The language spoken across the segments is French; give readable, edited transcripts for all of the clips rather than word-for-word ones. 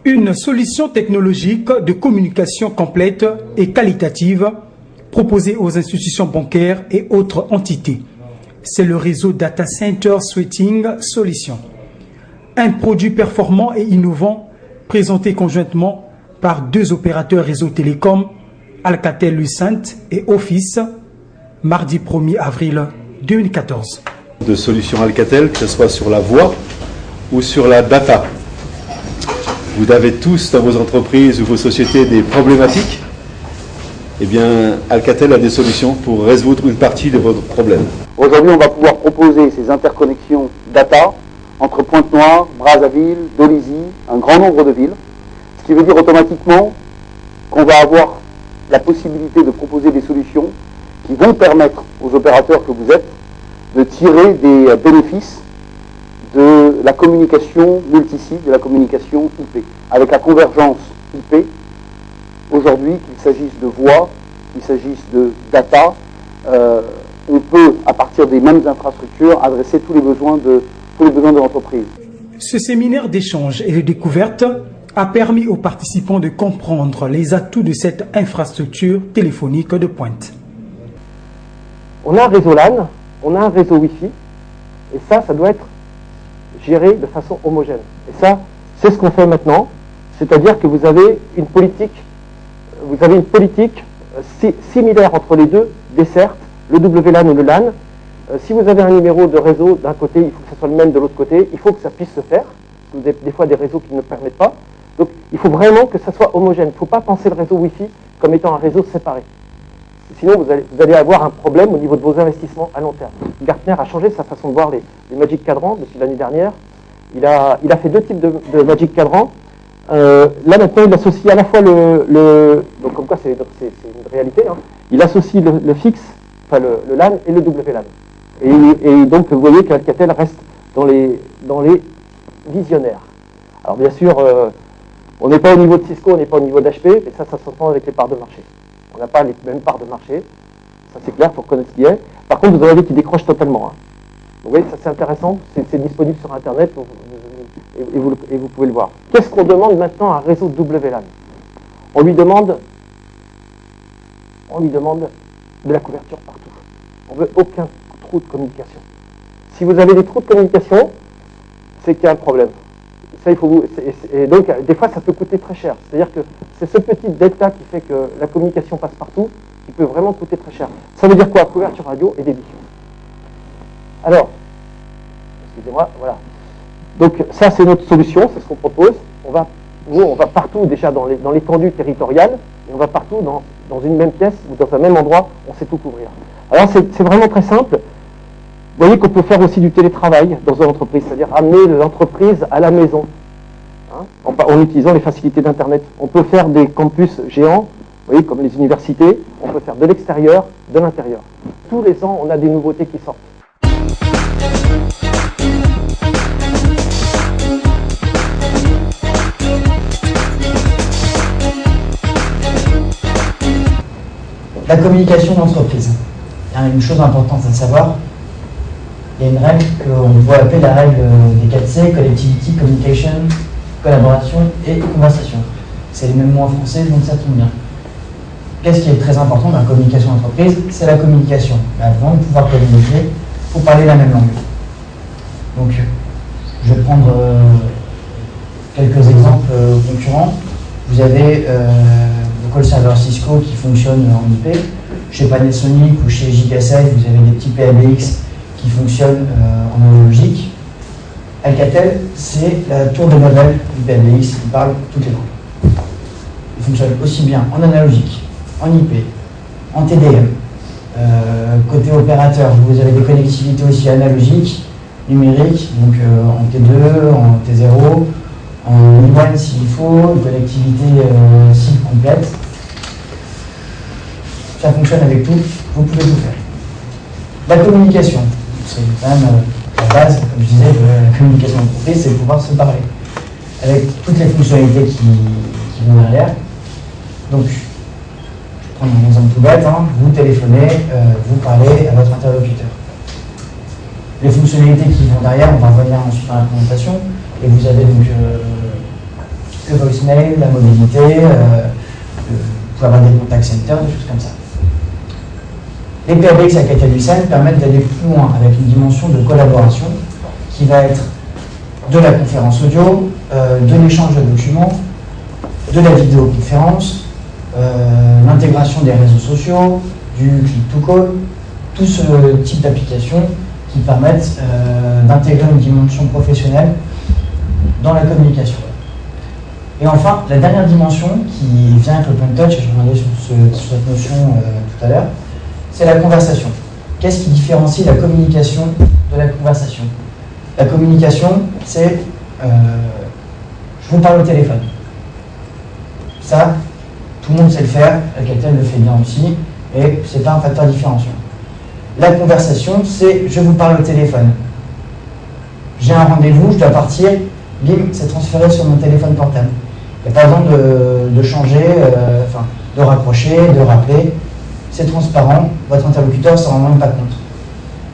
Une solution technologique de communication complète et qualitative proposée aux institutions bancaires et autres entités. C'est le réseau Data Center Switching Solutions. Un produit performant et innovant présenté conjointement par deux opérateurs réseau télécom, Alcatel-Lucent et Office, mardi 1er avril 2014. De solutions Alcatel, que ce soit sur la voix ou sur la data. Vous avez tous dans vos entreprises ou vos sociétés des problématiques. Eh bien, Alcatel a des solutions pour résoudre une partie de vos problèmes. Aujourd'hui, on va pouvoir proposer ces interconnexions data entre Pointe-Noire, Brazzaville, Dolisie, un grand nombre de villes, ce qui veut dire automatiquement qu'on va avoir la possibilité de proposer des solutions qui vont permettre aux opérateurs que vous êtes de tirer des bénéfices de la communication multisite, de la communication IP. Avec la convergence IP, aujourd'hui, qu'il s'agisse de voix, qu'il s'agisse de data, on peut, à partir des mêmes infrastructures, adresser tous les besoins de l'entreprise. Ce séminaire d'échange et de découverte a permis aux participants de comprendre les atouts de cette infrastructure téléphonique de pointe. On a un réseau LAN, on a un réseau Wi-Fi, et ça doit être géré de façon homogène. Et ça, c'est ce qu'on fait maintenant, c'est-à-dire que vous avez une politique similaire entre les deux dessertes, le WLAN et le LAN. Si vous avez un numéro de réseau d'un côté, il faut que ce soit le même de l'autre côté, il faut que ça puisse se faire. Vous avez des fois des réseaux qui ne le permettent pas. Donc il faut vraiment que ça soit homogène. Il ne faut pas penser le réseau Wi-Fi comme étant un réseau séparé. Sinon, vous allez avoir un problème au niveau de vos investissements à long terme. Gartner a changé sa façon de voir les Magic Quadrants depuis l'année dernière. Il a fait deux types de Magic Quadrants. Là, maintenant, il associe à la fois donc comme quoi c'est une réalité, hein. Il associe le fixe, enfin le LAN et le WLAN. Et donc, vous voyez qu'Alcatel reste dans les visionnaires. Alors, bien sûr, on n'est pas au niveau de Cisco, on n'est pas au niveau d'HP, mais ça s'entend avec les parts de marché. On n'a pas les mêmes parts de marché, ça c'est clair, il faut reconnaître ce qu'il y a. Par contre, vous en avez qui décrochent totalement. Hein. Vous voyez, ça c'est intéressant, c'est disponible sur Internet et vous pouvez le voir. Qu'est-ce qu'on demande maintenant à un réseau WLAN? On lui demande de la couverture partout. On veut aucun trou de communication. Si vous avez des trous de communication, c'est qu'il y a un problème. Ça, et donc, des fois, ça peut coûter très cher. C'est-à-dire que c'est ce petit delta qui fait que la communication passe partout, qui peut vraiment coûter très cher. Ça veut dire quoi? Couverture radio et débit. Alors, excusez-moi, voilà. Donc, ça, c'est notre solution, c'est ce qu'on propose. Nous, on va partout, déjà, dans l'étendue territoriale, et on va partout dans une même pièce ou dans un même endroit, on sait tout couvrir. Alors, c'est vraiment très simple. Vous voyez qu'on peut faire aussi du télétravail dans une entreprise, c'est-à-dire amener l'entreprise à la maison, hein, en utilisant les facilités d'Internet. On peut faire des campus géants, vous voyez, comme les universités, on peut faire de l'extérieur, de l'intérieur. Tous les ans, on a des nouveautés qui sortent. La communication d'entreprise. Il y a une chose importante à savoir. Il y a une règle qu'on peut appeler la règle des 4C, Connectivity, Communication, Collaboration et Conversation. C'est les mêmes mots en français, donc ça tombe bien. Qu'est-ce qui est très important dans la communication d'entreprise? C'est la communication. Avant de pouvoir communiquer, il faut parler la même langue. Donc, je vais prendre quelques exemples concurrents. Vous avez le call server Cisco qui fonctionne en IP. Chez Panasonic ou chez Gigasafe, vous avez des petits PABX qui fonctionne en analogique. Alcatel, c'est la tour de Babel du PABX qui parle toutes les langues. Il fonctionne aussi bien en analogique, en IP, en TDM. Côté opérateur, vous avez des connectivités aussi analogiques, numériques, donc en T2, en T0, en Mi-1 s'il faut, une connectivité cible complète. Ça fonctionne avec tout, vous pouvez tout faire. La communication. C'est quand même la base, comme je disais, de la communication d'entreprise, c'est de pouvoir se parler. Avec toutes les fonctionnalités qui vont derrière. Donc, je vais prendre un exemple tout bête, hein. Vous téléphonez, vous parlez à votre interlocuteur. Les fonctionnalités qui vont derrière, on va revenir ensuite dans la présentation, et vous avez donc le voicemail, la mobilité, vous pouvez avoir des contact centers, des choses comme ça. Les PABX Alcatel-Lucent permettent d'aller plus loin avec une dimension de collaboration qui va être de la conférence audio, de l'échange de documents, de la vidéoconférence, l'intégration des réseaux sociaux, du click-to-call, tout ce type d'applications qui permettent d'intégrer une dimension professionnelle dans la communication. Et enfin, la dernière dimension qui vient avec l'open touch, et je reviendrai sur cette notion tout à l'heure, c'est la conversation. Qu'est-ce qui différencie la communication de la conversation? La communication, c'est je vous parle au téléphone. Ça, tout le monde sait le faire, Alcatel le fait bien aussi, et c'est pas un facteur différenciant. La conversation, c'est je vous parle au téléphone. J'ai un rendez-vous, je dois partir, bim, c'est transféré sur mon téléphone portable. Il n'y a pas besoin de changer, de raccrocher, de rappeler. C'est transparent, votre interlocuteur ne s'en rend même pas compte.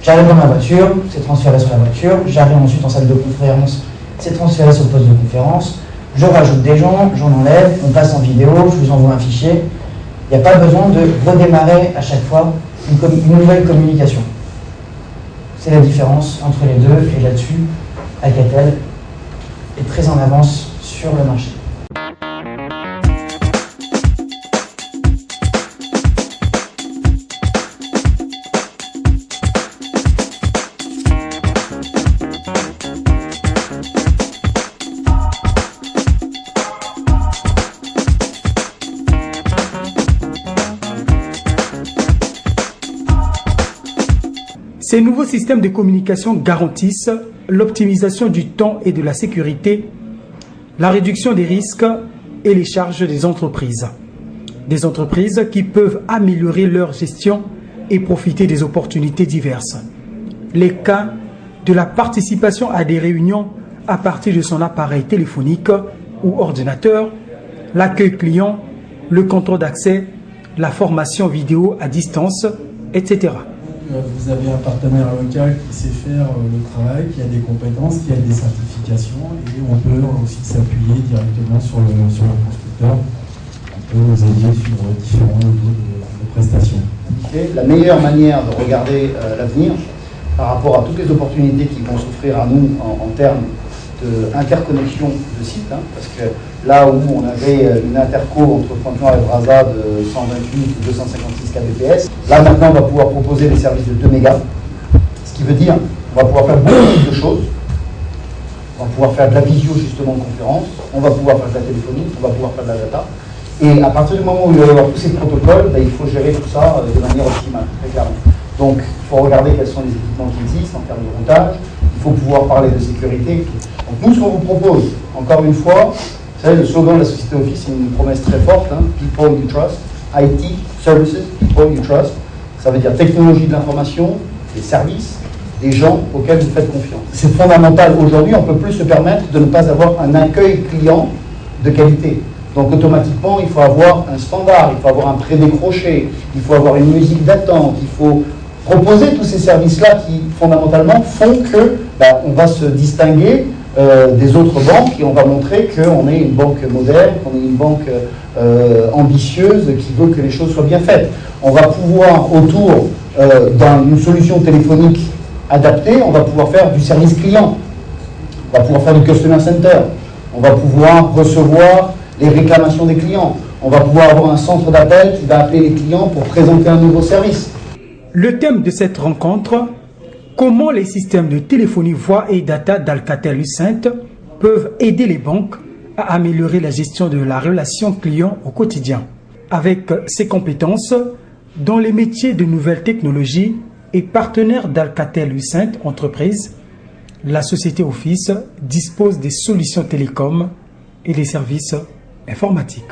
J'arrive dans ma voiture, c'est transféré sur la voiture. J'arrive ensuite en salle de conférence, c'est transféré sur le poste de conférence. Je rajoute des gens, j'en enlève, on passe en vidéo, je vous envoie un fichier. Il n'y a pas besoin de redémarrer à chaque fois une nouvelle communication. C'est la différence entre les deux, et là-dessus, Alcatel est très en avance sur le marché. Ces nouveaux systèmes de communication garantissent l'optimisation du temps et de la sécurité, la réduction des risques et les charges des entreprises. Des entreprises qui peuvent améliorer leur gestion et profiter des opportunités diverses. Les cas de la participation à des réunions à partir de son appareil téléphonique ou ordinateur, l'accueil client, le contrôle d'accès, la formation vidéo à distance, etc. Vous avez un partenaire local qui sait faire le travail, qui a des compétences, qui a des certifications, et on peut aussi s'appuyer directement sur le constructeur. On peut vous aider sur différents niveaux de prestations. La meilleure manière de regarder l'avenir par rapport à toutes les opportunités qui vont s'offrir à nous en termes d'interconnexion de sites, parce que là où on avait une interco entre Pointe-Noire et Brazza de 128 ou 256 kbps, là maintenant on va pouvoir proposer des services de 2 mégas, ce qui veut dire qu'on va pouvoir faire beaucoup plus de choses. On va pouvoir faire de la visio justement en conférence, on va pouvoir faire de la téléphonie, on va pouvoir faire de la data. Et à partir du moment où il va y avoir tous ces protocoles, il faut gérer tout ça de manière optimale, très clairement. Donc il faut regarder quels sont les équipements qui existent en termes de routage, il faut pouvoir parler de sécurité. Donc nous, ce qu'on vous propose, encore une fois, vous savez, le slogan de la société Office, c'est une promesse très forte, People you trust, IT, services, people you trust. Ça veut dire technologie de l'information, des services, des gens auxquels vous faites confiance. C'est fondamental aujourd'hui, on ne peut plus se permettre de ne pas avoir un accueil client de qualité. Donc automatiquement, il faut avoir un standard, il faut avoir un prédécroché, il faut avoir une musique d'attente, il faut proposer tous ces services-là qui, fondamentalement, font que on va se distinguer des autres banques et on va montrer qu'on est une banque moderne, qu'on est une banque ambitieuse qui veut que les choses soient bien faites. On va pouvoir, autour d'une solution téléphonique adaptée, on va pouvoir faire du service client, on va pouvoir faire du customer center, on va pouvoir recevoir les réclamations des clients, on va pouvoir avoir un centre d'appel qui va appeler les clients pour présenter un nouveau service. Le thème de cette rencontre: comment les systèmes de téléphonie voix et data d'Alcatel-Lucent peuvent aider les banques à améliorer la gestion de la relation client au quotidien. Avec ses compétences dans les métiers de nouvelles technologies et partenaire d'Alcatel-Lucent Entreprise, la société Office dispose des solutions télécom et des services informatiques.